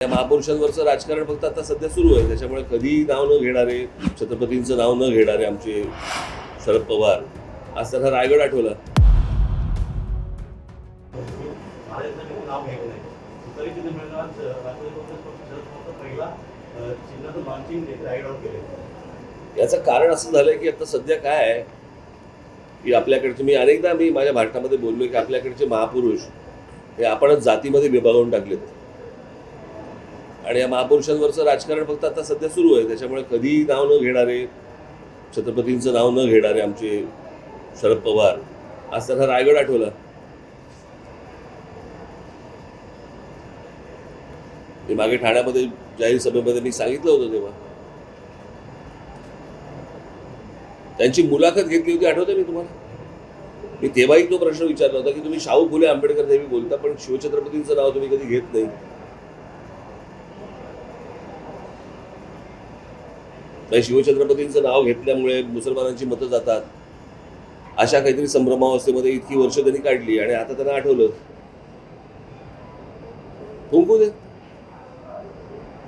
या महापुरुषांवरचं राजकारण फक्त आता सध्या सुरू आहे, त्याच्यामुळे कधी नाव न घेणारे, छत्रपतींचं नाव न घेणारे आमचे शरद पवार, आज त्यांना रायगड आठवला. याचं कारण असं झालंय की आता सध्या काय आहे की आपल्याकडचे, मी माझ्या भाषणामध्ये बोललोय की आपल्याकडचे महापुरुष हे आपणच जातीमध्ये विभागून टाकलेत आणि या महापुरुषांवरचं राजकारण फक्त आता सध्या सुरू आहे, त्याच्यामुळे कधी नाव न घेणारे, छत्रपतींचं नाव न घेणारे आमचे शरद पवार, आज त्यांना रायगड आठवला. मी मागे ठाण्यामध्ये जाहीर सभेमध्ये मी सांगितलं होतं, तेव्हा त्यांची मुलाखत घेतली होती, आठवते मी तुम्हाला. मी तेव्हाही तो प्रश्न विचारला होता की तुम्ही शाहू फुले आंबेडकर नेहमी बोलता, पण शिवछत्रपतींचं नाव तुम्ही कधी घेत नाही. शिवछत्रपतींचं नाव घेतल्यामुळे मुसलमानांची मतं जातात, अशा काहीतरी संभ्रमावस्थेमध्ये इतकी वर्ष त्यांनी काढली आणि आता त्यांना आठवलं. थुंकू दे.